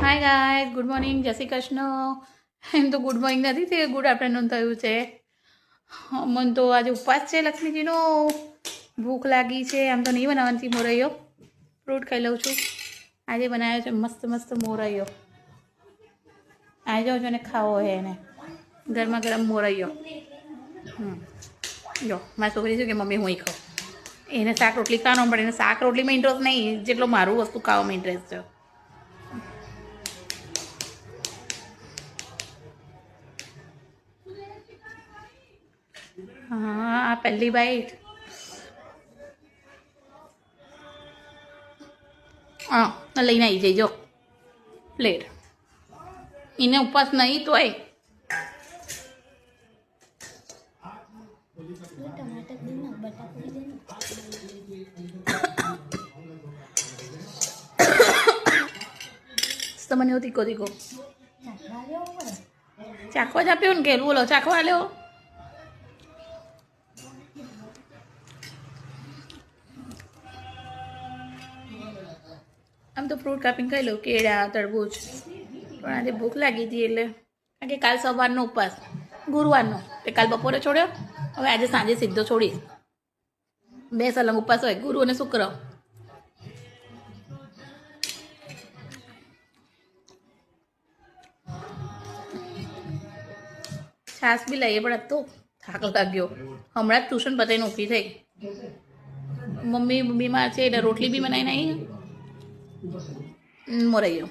Hi guys, good morning, જય શ્રી કૃષ્ણ. એમ તો good morning નથી તે ગુડ આફ્ટરનૂન થયું છે. મને તો આજે ઉપવાસ છે લક્ષ્મીજીનો. ભૂખ લાગી છે. આમ તો નહીં બનાવવાની મોરૈયો, ફ્રૂટ ખાઈ લઉં છું. આજે બનાવ્યો છે મસ્ત મસ્ત મોરૈયો. આવી જાઓ છો ને ખાવો હે એને ગરમા ગરમ મોરૈયો. જો મારી છોકરી છે કે મમ્મી હું ખાઉં. એને શાક રોટલી ખાવાનો પણ એને શાક રોટલીમાં ઇન્ટરેસ્ટ નહીં જેટલો મારું વસ્તુ ખાવામાં ઇન્ટરેસ્ટ છે. हाँ आ पहली बाइट हाँ लईने आई जाइजो प्लेट इन्हें उपवास नहीं तो है મને તીખો તીખો ચાખવા જ આપ્યો ને કે બોલો ચાખવા લ્યો. આમ તો ફ્રૂટ કાપીને ખાઈ લઉં, કેળા તરબૂચ, પણ આજે ભૂખ લાગી હતી એટલે કારણ કે કાલ સવારનો ઉપવાસ ગુરુવારનો તે કાલ બપોરે છોડ્યો. હવે આજે સાંજે સીધો છોડીશ. 2 સલંગ ઉપવાસ હોય, ગુરુ અને શુક્ર. છાસ બી લઈએ પણ તો થાક લાગ્યો. હમણાં જ ટ્યુશન પતાવીને ઊભી થઈ. મમ્મી બીમાર છે એટલે રોટલી બી બનાવીને આવી મોરૈયો.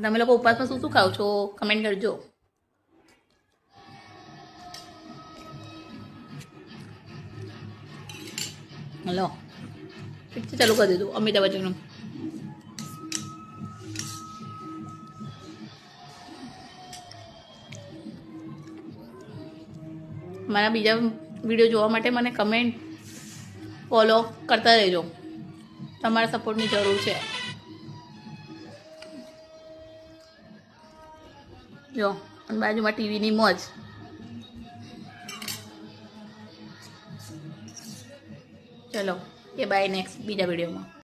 તમે લોકો ઉપવાસમાં શું શું ખાઓ છો કમેન્ટ કરજો. હલો ઠીક છે, ચાલુ કરી દીધું અમિતાભ બચ્ચનનું. મારા બીજા વિડીયો જોવા માટે મને કમેન્ટ ફોલો કરતા રહેજો. તમારા સપોર્ટની જરૂર છે. જો અને બાજુમાં ટીવીની મોજ. ચલો કે બાય નેક્સ્ટ બીજા વિડીયોમાં.